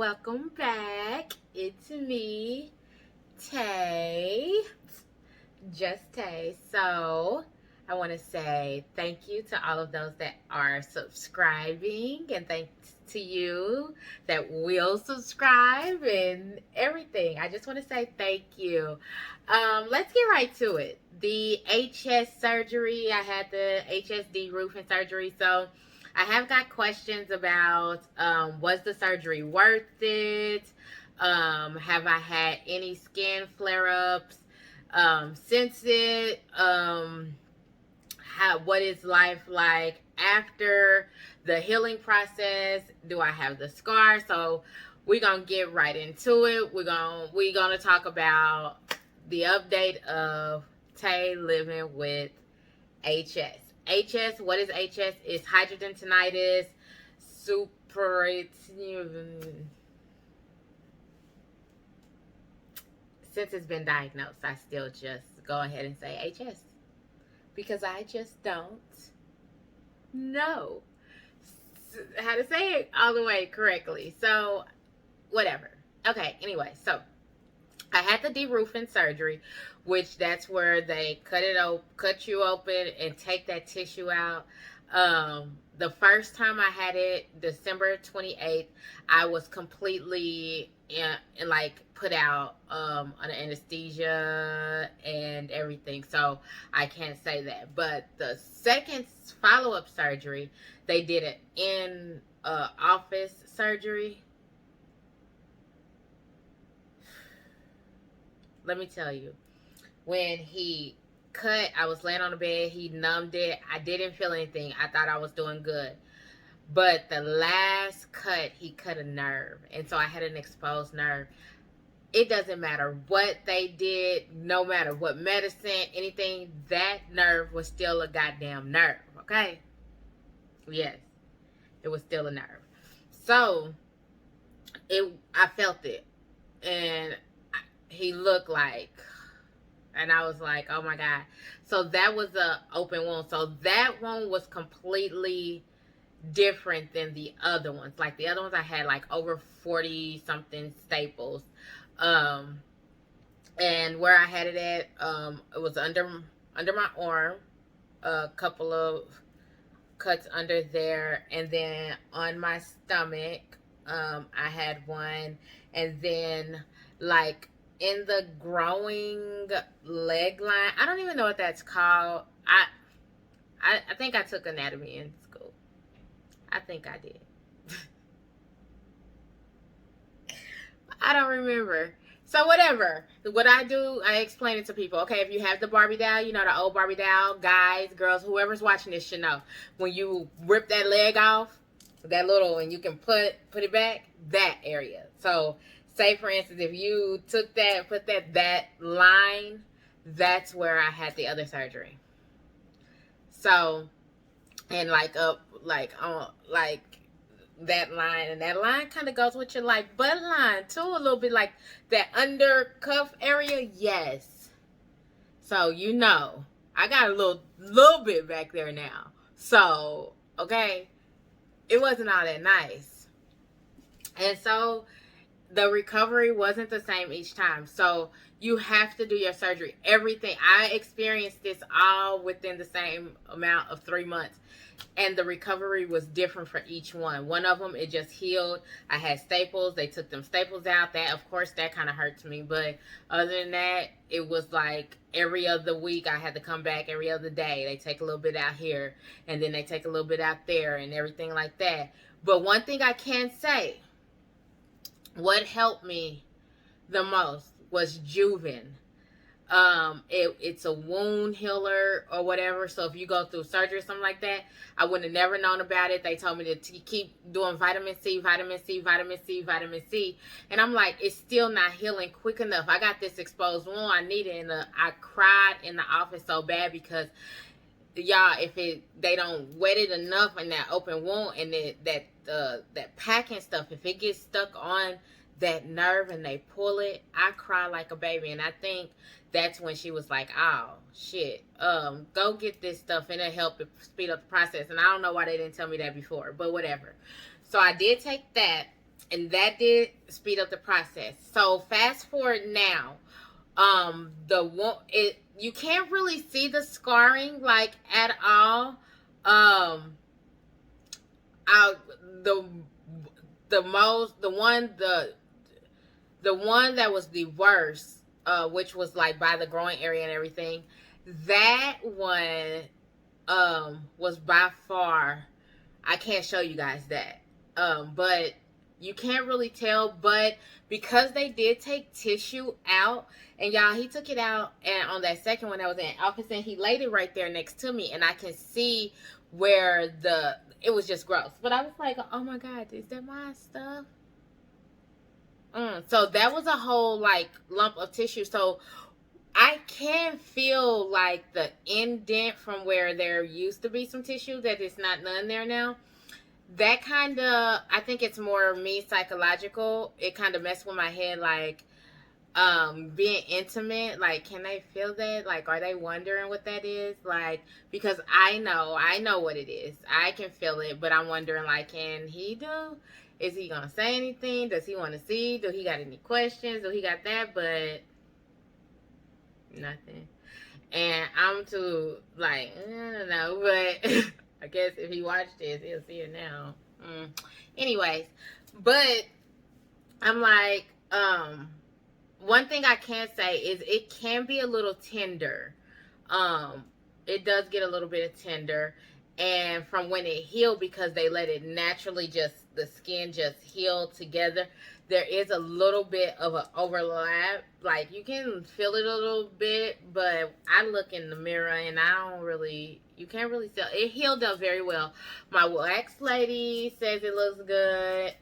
welcome back. It's me, Tay, JuzTay. So, I want to say thank you to all of those that are subscribing, and thanks to you that will subscribe and everything. I just want to say thank you. Let's get right to it. The HS surgery, I had the HSD roofing surgery, so I have got questions about was the surgery worth it? Have I had any skin flare-ups since it? What is life like after the healing process? Do I have the scar? So we're gonna get right into it. We're gonna talk about the update of Tay living with HS. HS, what is HS? It's hidradenitis suppurativa. Since it's been diagnosed, I still just go ahead and say HS because I just don't know how to say it all the way correctly. So, whatever. Okay, anyway, so I had the de-roofing surgery, which that's where they cut you open and take that tissue out. The first time I had it, December 28th, I was completely like put out under anesthesia and everything, so I can't say that. But the second follow-up surgery, they did it in office surgery. Let me tell you, when he cut, I was laying on the bed, he numbed it. I didn't feel anything. I thought I was doing good. But the last cut, he cut a nerve. And so I had an exposed nerve. It doesn't matter what they did, no matter what medicine, anything, that nerve was still a goddamn nerve, okay? Yes, it was still a nerve. So, I felt it. And he looked like, and I was like, oh my God. So that was a open wound. So that one was completely different than the other ones. Like the other ones, I had like over 40 something staples. And where I had it at, it was under my arm, a couple of cuts under there, and then on my stomach, I had one, and then like in the growing leg line. I don't even know what that's called. I think I took anatomy in school. I think I did. I don't remember. So whatever. What I do, I explain it to people. Okay, if you have the Barbie doll, you know, the old Barbie doll, guys, girls, whoever's watching this should know. When you rip that leg off, that little, and you can put it back, that area. So say for instance, if you took that, put that line, that's where I had the other surgery. So, and like up, like on, like that line, and that line kind of goes with your like butt line too, a little bit like that under cuff area. Yes. So you know, I got a little bit back there now. So okay, it wasn't all that nice, and so the recovery wasn't the same each time. So you have to do your surgery. Everything. I experienced this all within the same amount of 3 months. And the recovery was different for each one. One of them, it just healed. I had staples. They took them staples out. That, of course, that kind of hurts me. But other than that, it was like every other week I had to come back every other day. They take a little bit out here, and then they take a little bit out there and everything like that. But one thing I can say, what helped me the most was Juven. It's a wound healer or whatever. So if you go through surgery or something like that, I would have never known about it. They told me to keep doing vitamin C, vitamin C, vitamin C, vitamin C. And I'm like, it's still not healing quick enough. I got this exposed wound I needed, and I cried in the office so bad because y'all, if they don't wet it enough in that open wound, and that packing stuff, if it gets stuck on that nerve and they pull it, I cry like a baby. And I think that's when she was like, oh shit, go get this stuff and it'll help speed up the process. And I don't know why they didn't tell me that before, but whatever. So I did take that, and that did speed up the process. So fast forward now, the one it you can't really see the scarring like at all. I the the most the one that was the worst, which was like by the growing area and everything. That one was by far, I can't show you guys that. But you can't really tell, but because they did take tissue out, and y'all, he took it out, and on that second one that was in office, and he laid it right there next to me, and I can see where it was just gross. But I was like, oh my God, is that my stuff? So that was a whole like lump of tissue. So I can feel like the indent from where there used to be some tissue that is not none there now. That kind of, I think it's more me psychological. It kind of messed with my head, like being intimate. Like, can they feel that? Like, are they wondering what that is? Like, because I know what it is. I can feel it, but I'm wondering, like, can he do? Is he gonna say anything? Does he want to see? Do he got any questions? Do he got that? But nothing. And I'm too, like, I don't know, but I guess if he watched this, he'll see it now. Anyways, but I'm like, one thing I can say is it can be a little tender. It does get a little bit of tender. And from when it healed, because they let it naturally the skin just heal together, there is a little bit of an overlap. Like, you can feel it a little bit, but I look in the mirror and you can't really tell. It healed up very well. My wax lady says it looks good.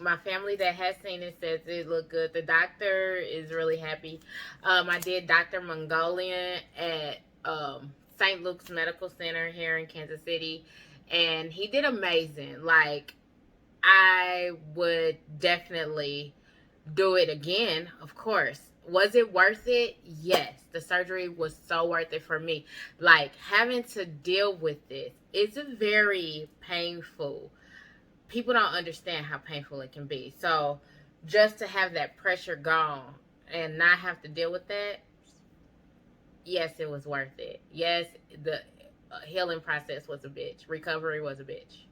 My family that has seen it says it looked good. The doctor is really happy. I did Dr. Mongolian at St. Luke's Medical Center here in Kansas City, and he did amazing. Like, I would definitely do it again, of course. Was it worth it? Yes. The surgery was so worth it for me. Like, having to deal with this, it's very painful. People don't understand how painful it can be. So, just to have that pressure gone and not have to deal with that, yes, it was worth it. Yes, the healing process was a bitch. Recovery was a bitch.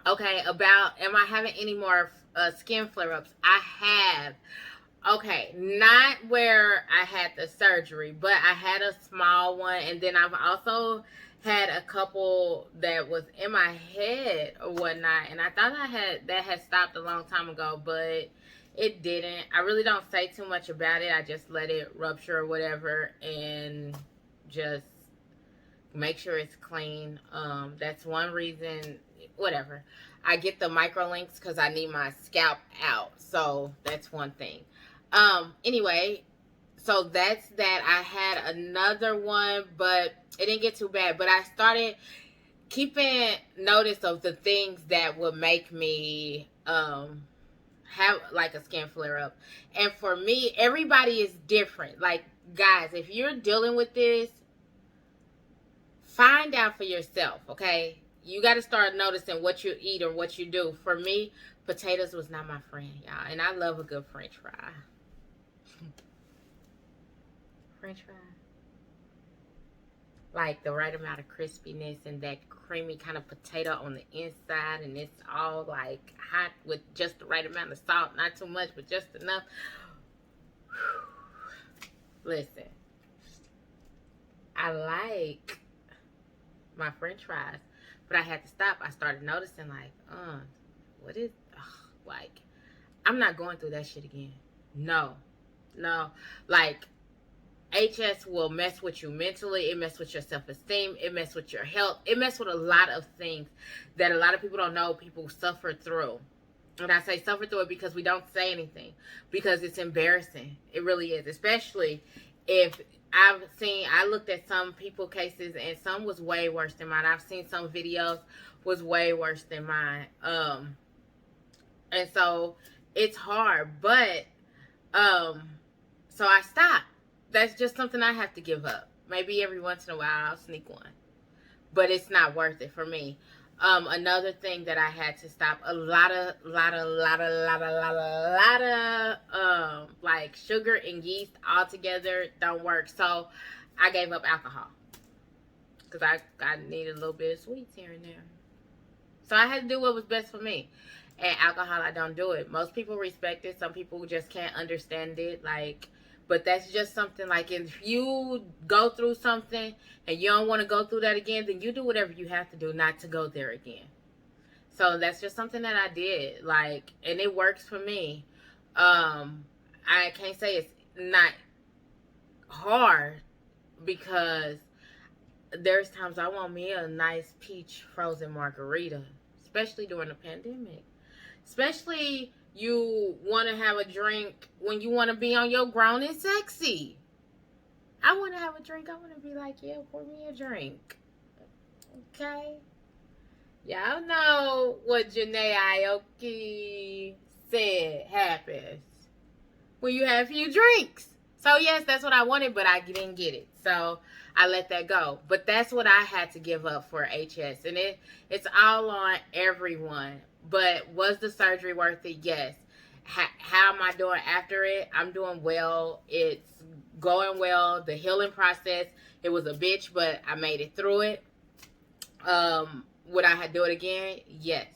Okay, am I having any more skin flare-ups? I have. Okay, not where I had the surgery, but I had a small one, and then I've also had a couple that was in my head or whatnot, and I thought that had stopped a long time ago, but it didn't. I really don't say too much about it. I just let it rupture or whatever, and just make sure it's clean. That's one reason. Whatever. I get the microlinks because I need my scalp out. So that's one thing. Anyway, so that's that. I had another one, but it didn't get too bad. But I started keeping notice of the things that would make me have like a skin flare up. And for me, everybody is different. Like, guys, if you're dealing with this, find out for yourself, okay? You got to start noticing what you eat or what you do. For me, potatoes was not my friend, y'all. And I love a good French fry. French fry. Like the right amount of crispiness and that creamy kind of potato on the inside. And it's all like hot with just the right amount of salt. Not too much, but just enough. Listen. I like my French fries. But I had to stop. I started noticing, like, what is, like, I'm not going through that shit again. No. Like, HS will mess with you mentally. It mess with your self-esteem. It mess with your health. It mess with a lot of things that a lot of people don't know people suffer through. And I say suffer through it because we don't say anything. Because it's embarrassing. It really is. Especially if I looked at some people cases and some was way worse than mine. I've seen some videos was way worse than mine. And so it's hard, but, so I stopped. That's just something I have to give up. Maybe every once in a while I'll sneak one, but it's not worth it for me. Another thing that I had to stop, a lot of like sugar and yeast all together don't work. So I gave up alcohol because I needed a little bit of sweets here and there. So I had to do what was best for me. And alcohol, I don't do it. Most people respect it. Some people just can't understand it. Like, but that's just something, like, if you go through something and you don't want to go through that again, then you do whatever you have to do not to go there again. So that's just something that I did, like, and it works for me. I can't say it's not hard, because there's times I want me a nice peach frozen margarita, especially during the pandemic. Especially you want to have a drink when you want to be on your grown and sexy. I want to have a drink. I want to be like, yeah, pour me a drink. Okay? Y'all know what Janae Aoki said happens when you have a few drinks. So, yes, that's what I wanted, but I didn't get it. So, I let that go. But that's what I had to give up for HS. And it's all on everyone. But was the surgery worth it? Yes. How am I doing after it? I'm doing well. It's going well. The healing process, it was a bitch, but I made it through it. Would I do it again? Yes.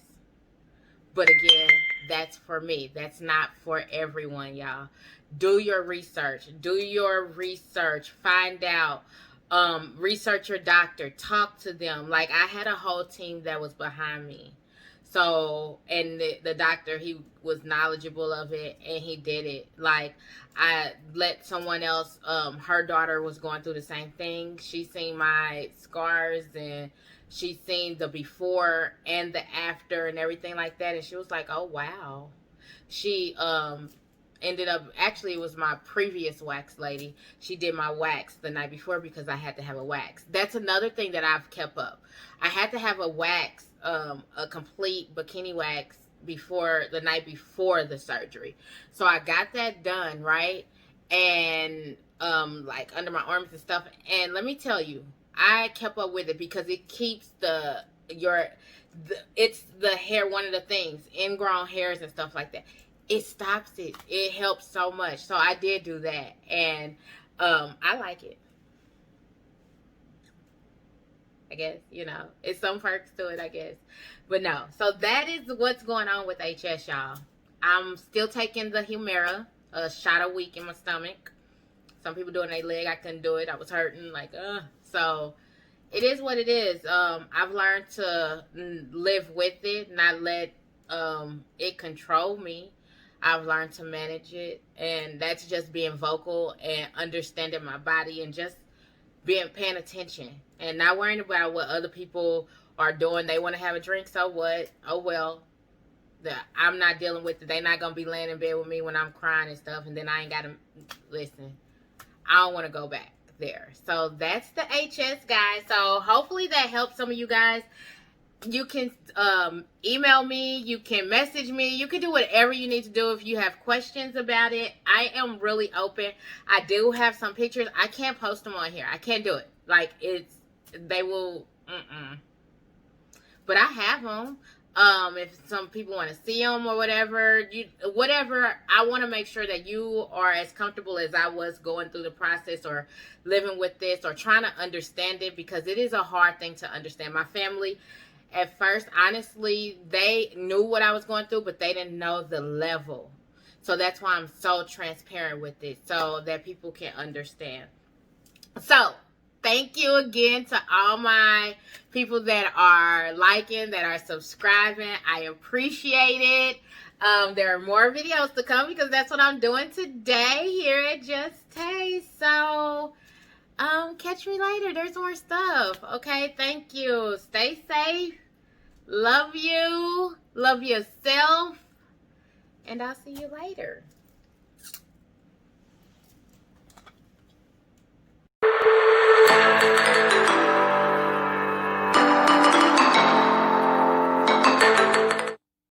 But again, that's for me. That's not for everyone, y'all. Do your research. Do your research. Find out. Research your doctor. Talk to them. Like, I had a whole team that was behind me. So, and the doctor, he was knowledgeable of it, and he did it. Like, I let someone else, her daughter was going through the same thing. She seen my scars, and she seen the before and the after and everything like that. And she was like, oh, wow. She, ended up, actually, it was my previous wax lady. She did my wax the night before because I had to have a wax. That's another thing that I've kept up. I had to have a wax, a complete bikini wax before the night before the surgery. So I got that done, right? And like under my arms and stuff. And let me tell you, I kept up with it because it keeps it's the hair, one of the things, ingrown hairs and stuff like that. It stops it. It helps so much. So I did do that. And I like it. I guess, you know, it's some perks to it, I guess. But no. So that is what's going on with HS, y'all. I'm still taking the Humira, a shot a week in my stomach. Some people doing their leg. I couldn't do it. I was hurting. Like, So it is what it is. I've learned to live with it, not let it control me. I've learned to manage it, and that's just being vocal and understanding my body and just paying attention and not worrying about what other people are doing. They want to have a drink, so what? Oh, well. I'm not dealing with it. They're not going to be laying in bed with me when I'm crying and stuff, and then I ain't got to listen. I don't want to go back there. So that's the HS, guys. So hopefully that helps some of you guys. You can email me, you can message me, you can do whatever you need to do if you have questions about it. I am really open. I do have some pictures. I can't post them on here. I can't do it. Like, they will, but I have them. If some people want to see them or whatever, I want to make sure that you are as comfortable as I was going through the process or living with this or trying to understand it, because it is a hard thing to understand. My family, at first, honestly, they knew what I was going through, but they didn't know the level. So that's why I'm so transparent with it, so that people can understand. So thank you again to all my people that are liking, that are subscribing. I appreciate it. There are more videos to come because that's what I'm doing today here at JuzTay. So catch me later. There's more stuff. Okay, thank you. Stay safe. Love you. Love yourself. And I'll see you later.